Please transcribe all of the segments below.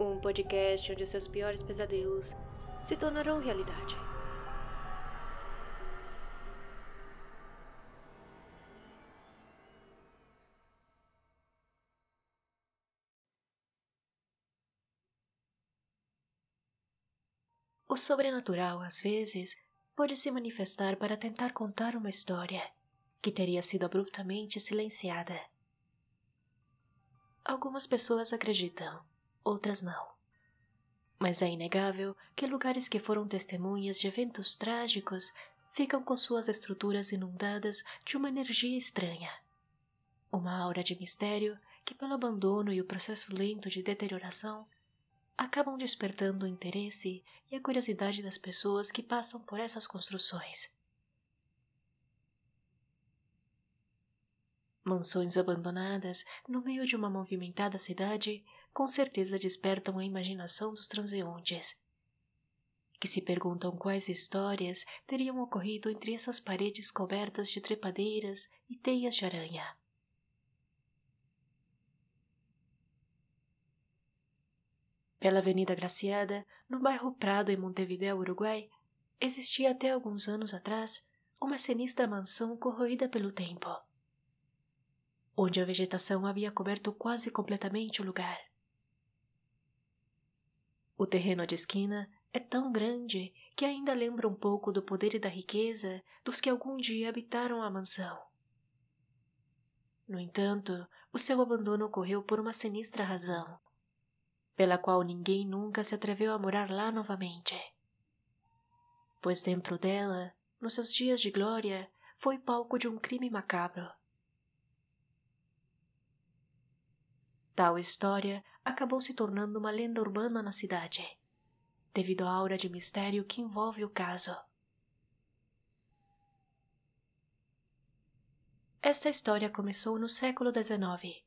Um podcast onde os seus piores pesadelos se tornarão realidade. O sobrenatural, às vezes, pode se manifestar para tentar contar uma história que teria sido abruptamente silenciada. Algumas pessoas acreditam, outras não. Mas é inegável que lugares que foram testemunhas de eventos trágicos ficam com suas estruturas inundadas de uma energia estranha. Uma aura de mistério que, pelo abandono e o processo lento de deterioração, acabam despertando o interesse e a curiosidade das pessoas que passam por essas construções. Mansões abandonadas no meio de uma movimentada cidade com certeza despertam a imaginação dos transeuntes, que se perguntam quais histórias teriam ocorrido entre essas paredes cobertas de trepadeiras e teias de aranha. Pela Avenida Graciada, no bairro Prado, em Montevideo, Uruguai, existia até alguns anos atrás uma sinistra mansão corroída pelo tempo, onde a vegetação havia coberto quase completamente o lugar. O terreno de esquina é tão grande que ainda lembra um pouco do poder e da riqueza dos que algum dia habitaram a mansão. No entanto, o seu abandono ocorreu por uma sinistra razão, pela qual ninguém nunca se atreveu a morar lá novamente. Pois dentro dela, nos seus dias de glória, foi palco de um crime macabro. Tal história acabou se tornando uma lenda urbana na cidade, devido à aura de mistério que envolve o caso. Esta história começou no século XIX,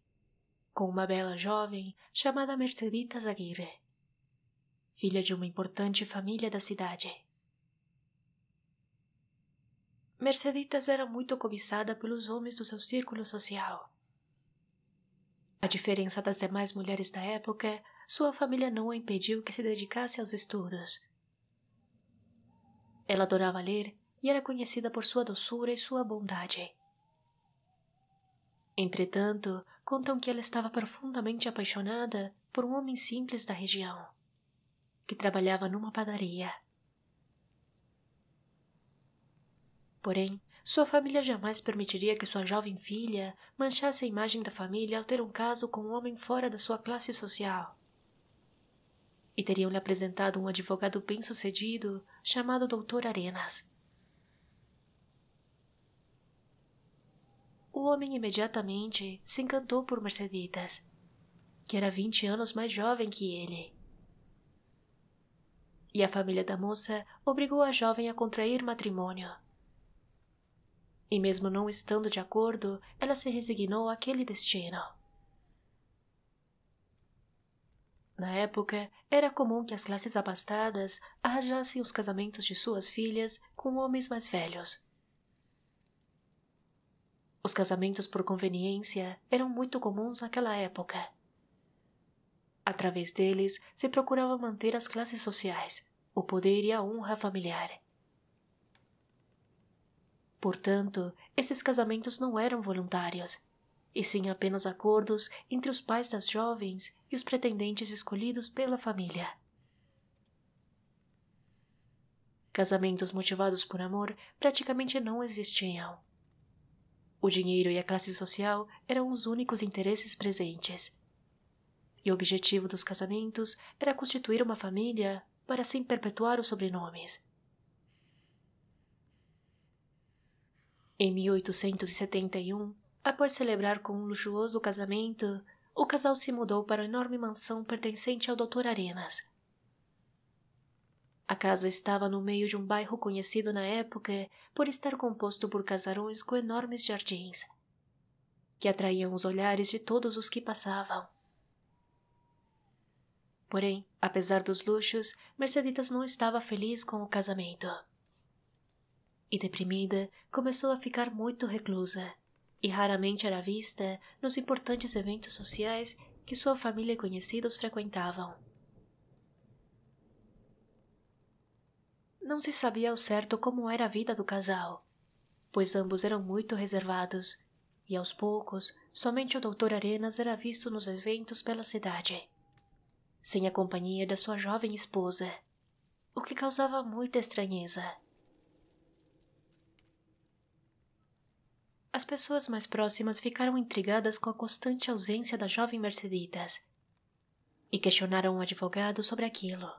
com uma bela jovem chamada Merceditas Aguirre, filha de uma importante família da cidade. Merceditas era muito cobiçada pelos homens do seu círculo social. A diferença das demais mulheres da época, sua família não a impediu que se dedicasse aos estudos. Ela adorava ler e era conhecida por sua doçura e sua bondade. Entretanto, contam que ela estava profundamente apaixonada por um homem simples da região, que trabalhava numa padaria. Porém, sua família jamais permitiria que sua jovem filha manchasse a imagem da família ao ter um caso com um homem fora da sua classe social. E teriam-lhe apresentado um advogado bem-sucedido chamado Dr. Arenas. O homem imediatamente se encantou por Merceditas, que era 20 anos mais jovem que ele. E a família da moça obrigou a jovem a contrair matrimônio. E mesmo não estando de acordo, ela se resignou àquele destino. Na época, era comum que as classes abastadas arranjassem os casamentos de suas filhas com homens mais velhos. Os casamentos por conveniência eram muito comuns naquela época. Através deles, se procurava manter as classes sociais, o poder e a honra familiar. Portanto, esses casamentos não eram voluntários, e sim apenas acordos entre os pais das jovens e os pretendentes escolhidos pela família. Casamentos motivados por amor praticamente não existiam. O dinheiro e a classe social eram os únicos interesses presentes. E o objetivo dos casamentos era constituir uma família para assim perpetuar os sobrenomes. Em 1871, após celebrar com um luxuoso casamento, o casal se mudou para a enorme mansão pertencente ao Dr. Arenas. A casa estava no meio de um bairro conhecido na época por estar composto por casarões com enormes jardins, que atraíam os olhares de todos os que passavam. Porém, apesar dos luxos, Merceditas não estava feliz com o casamento. E deprimida, começou a ficar muito reclusa, e raramente era vista nos importantes eventos sociais que sua família e conhecidos frequentavam. Não se sabia ao certo como era a vida do casal, pois ambos eram muito reservados, e aos poucos somente o Dr. Arenas era visto nos eventos pela cidade, sem a companhia da sua jovem esposa, o que causava muita estranheza. As pessoas mais próximas ficaram intrigadas com a constante ausência da jovem Merceditas e questionaram o advogado sobre aquilo.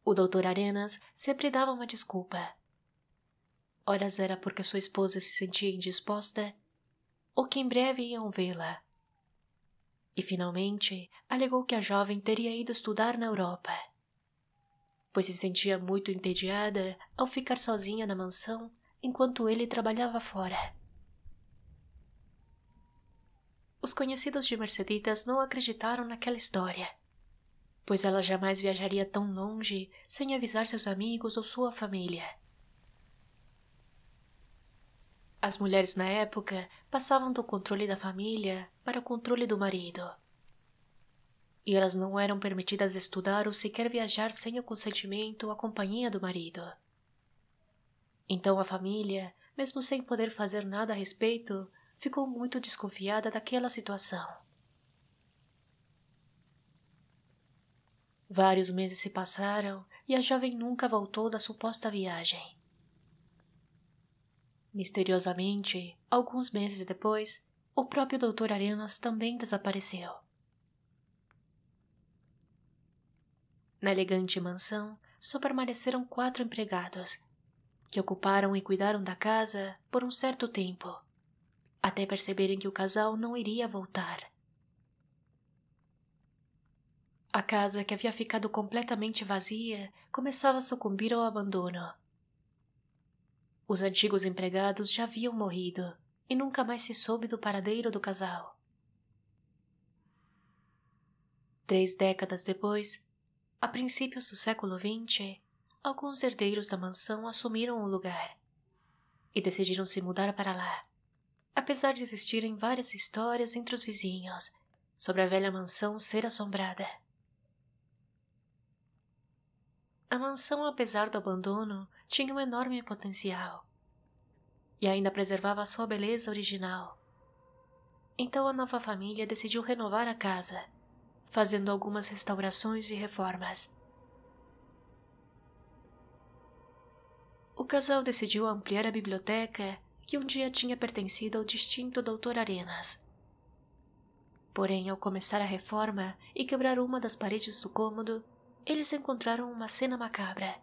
O Dr. Arenas sempre dava uma desculpa. Horas era porque sua esposa se sentia indisposta ou que em breve iam vê-la. E finalmente alegou que a jovem teria ido estudar na Europa, pois se sentia muito entediada ao ficar sozinha na mansão enquanto ele trabalhava fora. Os conhecidos de Merceditas não acreditaram naquela história, pois ela jamais viajaria tão longe sem avisar seus amigos ou sua família. As mulheres na época passavam do controle da família para o controle do marido, e elas não eram permitidas estudar ou sequer viajar sem o consentimento ou a companhia do marido. Então a família, mesmo sem poder fazer nada a respeito, ficou muito desconfiada daquela situação. Vários meses se passaram e a jovem nunca voltou da suposta viagem. Misteriosamente, alguns meses depois, o próprio Dr. Arenas também desapareceu. Na elegante mansão, só permaneceram 4 empregados, que ocuparam e cuidaram da casa por um certo tempo, até perceberem que o casal não iria voltar. A casa, que havia ficado completamente vazia, começava a sucumbir ao abandono. Os antigos empregados já haviam morrido e nunca mais se soube do paradeiro do casal. 3 décadas depois, a princípios do século XX, alguns herdeiros da mansão assumiram o lugar e decidiram se mudar para lá, apesar de existirem várias histórias entre os vizinhos sobre a velha mansão ser assombrada. A mansão, apesar do abandono, tinha um enorme potencial e ainda preservava a sua beleza original. Então a nova família decidiu renovar a casa, fazendo algumas restaurações e reformas. O casal decidiu ampliar a biblioteca que um dia tinha pertencido ao distinto Dr. Arenas. Porém, ao começar a reforma e quebrar uma das paredes do cômodo, eles encontraram uma cena macabra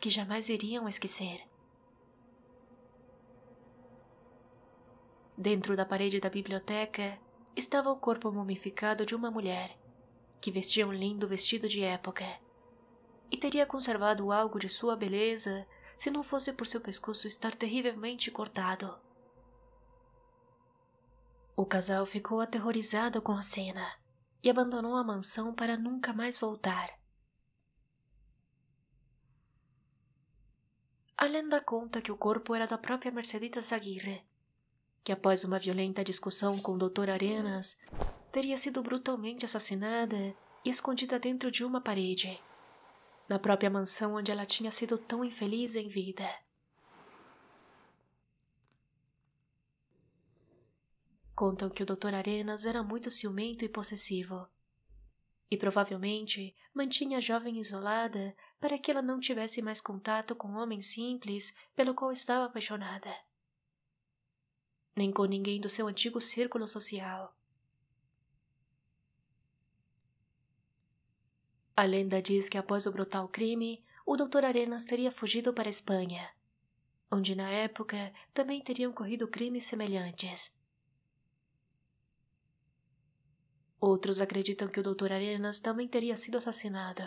que jamais iriam esquecer. Dentro da parede da biblioteca estava o corpo mumificado de uma mulher que vestia um lindo vestido de época e teria conservado algo de sua beleza se não fosse por seu pescoço estar terrivelmente cortado. O casal ficou aterrorizado com a cena e abandonou a mansão para nunca mais voltar. A lenda conta que o corpo era da própria Merceditas Aguirre, que após uma violenta discussão com o Dr. Arenas, teria sido brutalmente assassinada e escondida dentro de uma parede, na própria mansão onde ela tinha sido tão infeliz em vida. Contam que o Dr. Arenas era muito ciumento e possessivo, e provavelmente mantinha a jovem isolada para que ela não tivesse mais contato com o homem simples pelo qual estava apaixonada, nem com ninguém do seu antigo círculo social. A lenda diz que após o brutal crime, o Dr. Arenas teria fugido para a Espanha, onde na época também teriam ocorrido crimes semelhantes. Outros acreditam que o Dr. Arenas também teria sido assassinado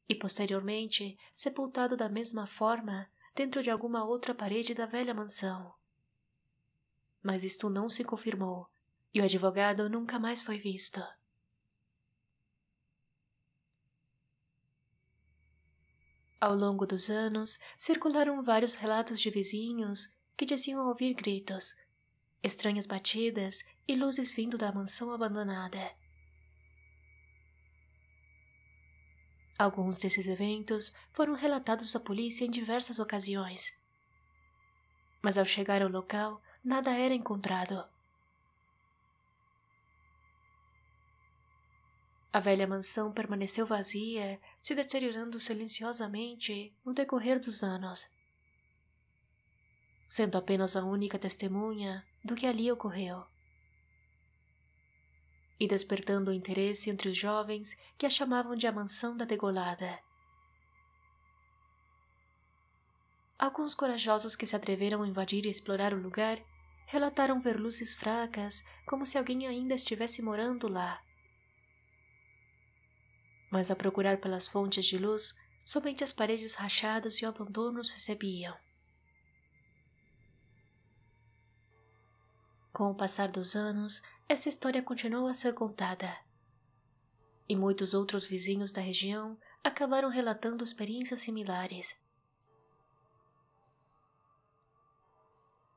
e posteriormente sepultado da mesma forma dentro de alguma outra parede da velha mansão. Mas isto não se confirmou e o advogado nunca mais foi visto. Ao longo dos anos, circularam vários relatos de vizinhos que diziam ouvir gritos, estranhas batidas e luzes vindo da mansão abandonada. Alguns desses eventos foram relatados à polícia em diversas ocasiões. Mas ao chegar ao local, nada era encontrado. A velha mansão permaneceu vazia, se deteriorando silenciosamente no decorrer dos anos, sendo apenas a única testemunha do que ali ocorreu, e despertando o interesse entre os jovens que a chamavam de a Mansão da Degolada. Alguns corajosos que se atreveram a invadir e explorar o lugar relataram ver luzes fracas, como se alguém ainda estivesse morando lá. Mas a procurar pelas fontes de luz, somente as paredes rachadas e o abandono os recebiam. Com o passar dos anos, essa história continuou a ser contada, e muitos outros vizinhos da região acabaram relatando experiências similares.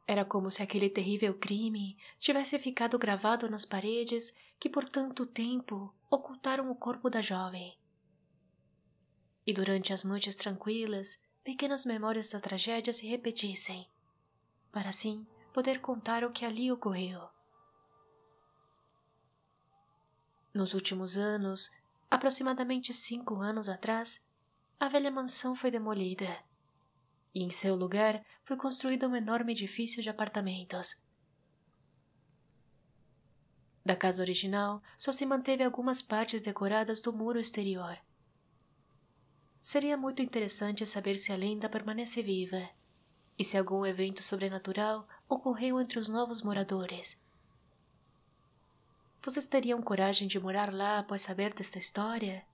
Era como se aquele terrível crime tivesse ficado gravado nas paredes que por tanto tempo ocultaram o corpo da jovem. E durante as noites tranquilas, pequenas memórias da tragédia se repetissem, para assim poder contar o que ali ocorreu. Nos últimos anos, aproximadamente 5 anos atrás, a velha mansão foi demolida, e em seu lugar foi construído um enorme edifício de apartamentos. Da casa original só se manteve algumas partes decoradas do muro exterior. Seria muito interessante saber se a lenda permanece viva e se algum evento sobrenatural ocorreu entre os novos moradores. Vocês teriam coragem de morar lá após saber desta história?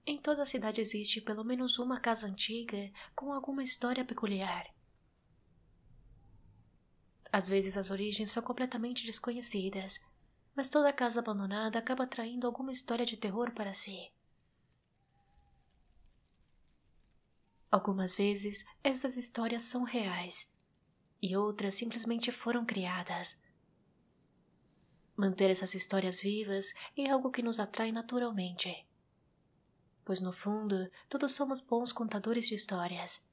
Em toda a cidade existe pelo menos uma casa antiga com alguma história peculiar. Às vezes as origens são completamente desconhecidas, mas toda casa abandonada acaba atraindo alguma história de terror para si. Algumas vezes essas histórias são reais, e outras simplesmente foram criadas. Manter essas histórias vivas é algo que nos atrai naturalmente, pois no fundo todos somos bons contadores de histórias.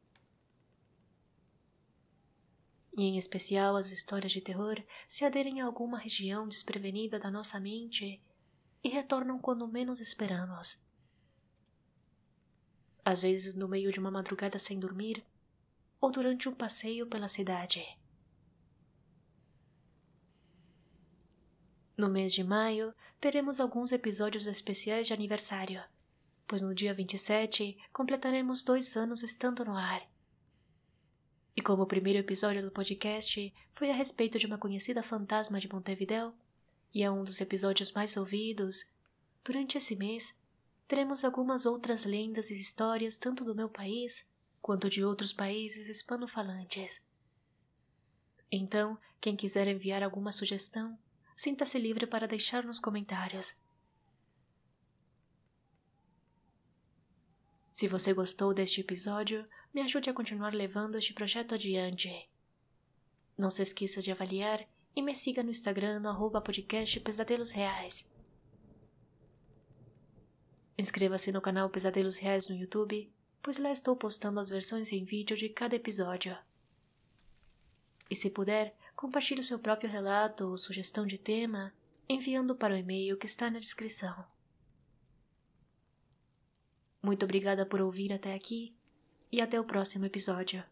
E em especial as histórias de terror se aderem a alguma região desprevenida da nossa mente e retornam quando menos esperamos. Às vezes no meio de uma madrugada sem dormir, ou durante um passeio pela cidade. No mês de maio, teremos alguns episódios especiais de aniversário, pois no dia 27 completaremos 2 anos estando no ar. E como o primeiro episódio do podcast foi a respeito de uma conhecida fantasma de Montevidéu, e é um dos episódios mais ouvidos, durante esse mês teremos algumas outras lendas e histórias tanto do meu país quanto de outros países hispano-falantes. Então, quem quiser enviar alguma sugestão, sinta-se livre para deixar nos comentários. Se você gostou deste episódio, me ajude a continuar levando este projeto adiante. Não se esqueça de avaliar e me siga no Instagram no @podcast Pesadelos Reais. Inscreva-se no canal Pesadelos Reais no YouTube, pois lá estou postando as versões em vídeo de cada episódio. E se puder, compartilhe o seu próprio relato ou sugestão de tema, enviando para o e-mail que está na descrição. Muito obrigada por ouvir até aqui e até o próximo episódio.